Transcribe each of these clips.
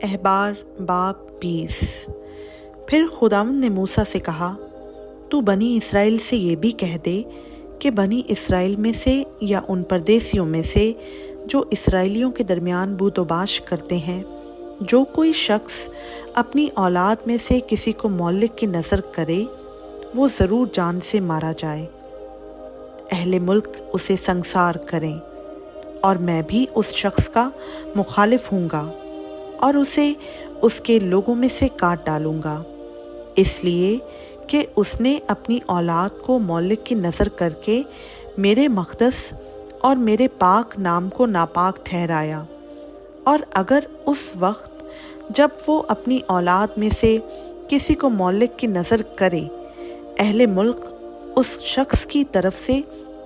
अहबार बाब 20। फिर खुदावंद ने मूसा से कहा, तू बनी इसराइल से ये भी कह दे कि बनी इसराइल में से या उन परदेशियों में से जो इसराइलियों के दरमियान बूदोबाश करते हैं, जो कोई शख्स अपनी औलाद में से किसी को मौलिक की नज़र करे, वो ज़रूर जान से मारा जाए। अहले मुल्क उसे संसार करें और मैं भी उस शख्स का मुखालिफ हूँगा और उसे उसके लोगों में से काट डालूँगा, इसलिए कि उसने अपनी औलाद को मौलिक की नज़र करके मेरे मक़दस और मेरे पाक नाम को नापाक ठहराया। और अगर उस वक्त जब वो अपनी औलाद में से किसी को मौलिक की नज़र करे, अहले मुल्क उस शख्स की तरफ से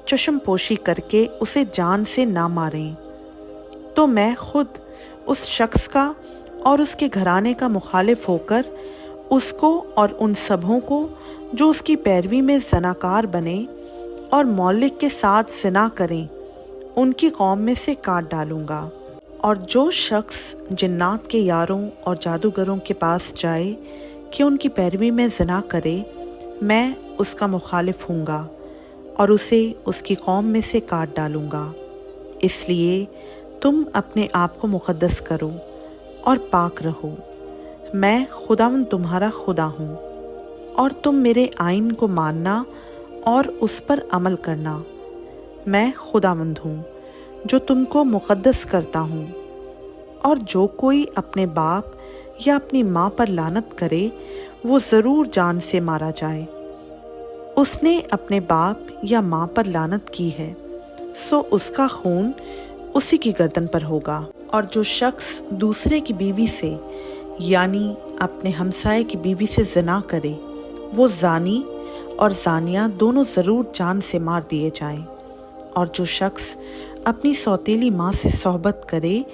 चश्मपोशी करके उसे जान से ना मारें, तो मैं खुद उस शख्स का और उसके घराने का मुखालिफ होकर उसको और उन सबों को जो उसकी पैरवी में ज़नाकार बने और मौलिक के साथ ज़िना करें, उनकी कौम में से काट डालूँगा। और जो शख्स जिन्नात के यारों और जादूगरों के पास जाए कि उनकी पैरवी में ज़िना करे, मैं उसका मुखालिफ हूँगा और उसे उसकी कौम में से काट डालूँगा। इसलिए तुम अपने आप को मुक़द्दस करो और पाक रहो। मैं खुदावंद तुम्हारा खुदा हूँ और तुम मेरे आइन को मानना और उस पर अमल करना। मैं खुदावंद हूँ जो तुमको मुक़द्दस करता हूँ। और जो कोई अपने बाप या अपनी माँ पर लानत करे, वो ज़रूर जान से मारा जाए। उसने अपने बाप या माँ पर लानत की है, सो उसका खून उसी की गर्दन पर होगा। और जो शख्स दूसरे की बीवी से यानी अपने हमसाये की बीवी से ज़िना करे, वो ज़ानी और ज़ानिया दोनों ज़रूर जान से मार दिए जाएं। और जो शख्स अपनी सौतेली माँ से सोहबत करे,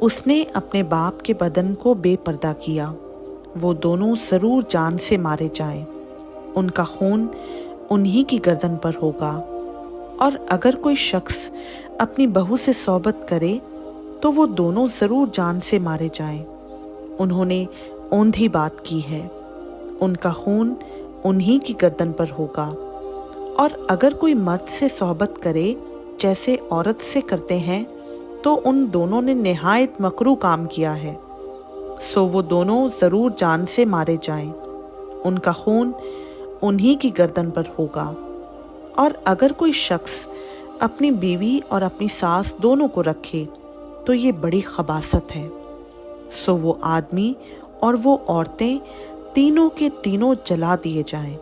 उसने अपने बाप के बदन को बेपर्दा किया, वो दोनों ज़रूर जान से मारे जाएं। उनका खून उन्हीं की गर्दन पर होगा। और अगर कोई शख्स अपनी बहू से सोहबत करे, तो वो दोनों ज़रूर जान से मारे जाएं। उन्होंने औंधी बात की है, उनका खून उन्हीं की गर्दन पर होगा। और अगर कोई मर्द से सोहबत करे जैसे औरत से करते हैं, तो उन दोनों ने निहायत मकरूह काम किया है, सो वो दोनों ज़रूर जान से मारे जाएं। उनका खून उन्हीं की गर्दन पर होगा। और अगर कोई शख्स अपनी बीवी और अपनी सास दोनों को रखे, तो ये बड़ी खबासत है, सो वो आदमी और वो औरतें तीनों के तीनों जला दिए जाएं,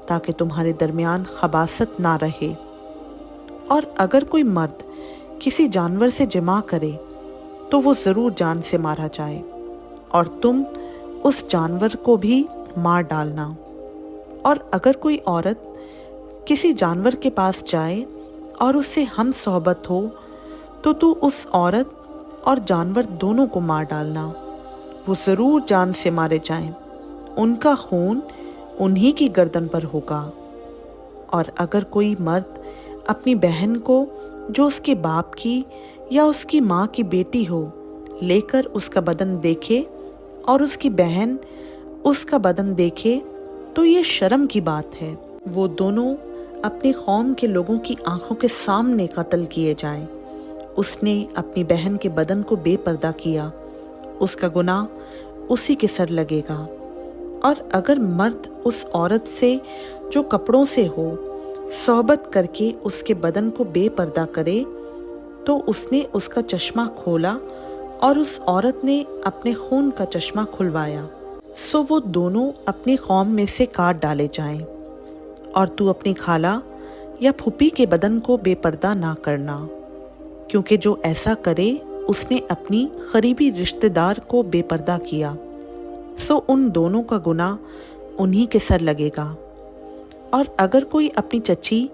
ताकि तुम्हारे दरमियान खबासत ना रहे। और अगर कोई मर्द किसी जानवर से जिमा करे, तो वो ज़रूर जान से मारा जाए और तुम उस जानवर को भी मार डालना। और अगर कोई औरत किसी जानवर के पास जाए और उससे हम सोहबत हो, तो तू उस औरत और जानवर दोनों को मार डालना। वो ज़रूर जान से मारे जाएं, उनका खून उन्हीं की गर्दन पर होगा। और अगर कोई मर्द अपनी बहन को जो उसके बाप की या उसकी माँ की बेटी हो लेकर उसका बदन देखे और उसकी बहन उसका बदन देखे, तो ये शर्म की बात है। वो दोनों अपनी कौम के लोगों की आंखों के सामने कत्ल किए जाएं। उसने अपनी बहन के बदन को बेपर्दा किया, उसका गुनाह उसी के सर लगेगा। और अगर मर्द उस औरत से जो कपड़ों से हो सोहबत करके उसके बदन को बेपर्दा करे, तो उसने उसका चश्मा खोला और उस औरत ने अपने खून का चश्मा खुलवाया, सो वो दोनों अपनी कौम में से काट डाले जाएं। और तू अपनी खाला या फूफी के बदन को बेपर्दा ना करना, क्योंकि जो ऐसा करे उसने अपनी करीबी रिश्तेदार को बेपर्दा किया, सो उन दोनों का गुनाह उन्हीं के सर लगेगा। और अगर कोई अपनी चची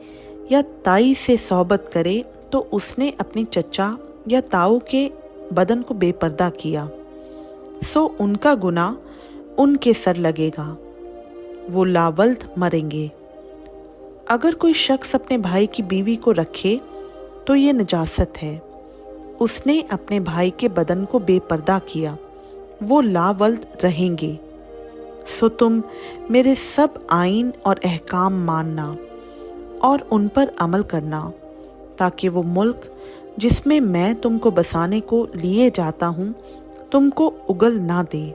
या ताई से सोहबत करे, तो उसने अपने चचा या ताऊ के बदन को बेपर्दा किया, सो उनका गुनाह उनके सर लगेगा, वो लावल्द मरेंगे। अगर कोई शख्स अपने भाई की बीवी को रखे, तो ये नजासत है, उसने अपने भाई के बदन को बेपर्दा किया, वो लावल्द रहेंगे। सो तुम मेरे सब आइन और अहकाम मानना और उन पर अमल करना, ताकि वो मुल्क जिसमें मैं तुमको बसाने को लिए जाता हूँ तुमको उगल ना दे।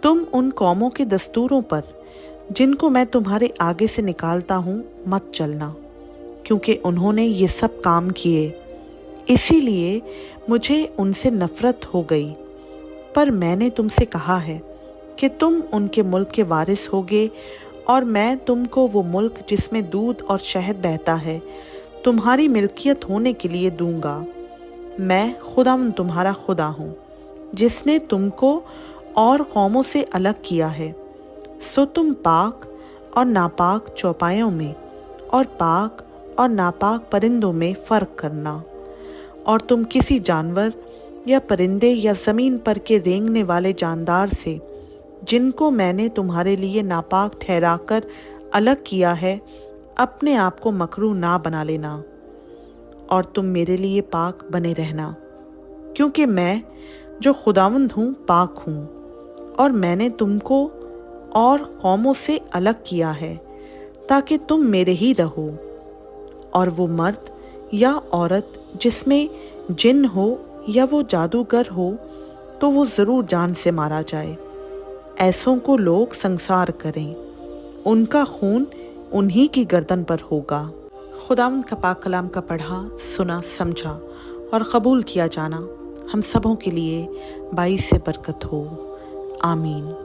तुम उन कौमों के दस्तूरों पर जिनको मैं तुम्हारे आगे से निकालता हूँ मत चलना, क्योंकि उन्होंने ये सब काम किए, इसीलिए मुझे उनसे नफरत हो गई। पर मैंने तुमसे कहा है कि तुम उनके मुल्क के वारिस होगे, और मैं तुमको वो मुल्क जिसमें दूध और शहद बहता है तुम्हारी मिल्कियत होने के लिए दूंगा। मैं खुदावंद तुम्हारा खुदा हूँ, जिसने तुमको और कौमों से अलग किया है। सो तुम पाक और नापाक चौपायों में और पाक और नापाक परिंदों में फ़र्क करना। और तुम किसी जानवर या परिंदे या ज़मीन पर के रेंगने वाले जानदार से, जिनको मैंने तुम्हारे लिए नापाक ठहराकर अलग किया है, अपने आप को मकरूह ना बना लेना। और तुम मेरे लिए पाक बने रहना, क्योंकि मैं जो खुदावंद हूँ पाक हूँ, और मैंने तुमको और कौमों से अलग किया है ताकि तुम मेरे ही रहो। और वो मर्द या औरत जिसमें जिन हो या वो जादूगर हो तो वो ज़रूर जान से मारा जाए। ऐसों को लोग संसार करें, उनका खून उन्हीं की गर्दन पर होगा। खुदावंद का पाक कलाम का पढ़ा, सुना, समझा और कबूल किया जाना हम सबों के लिए बाइस से बरकत हो। आमीन।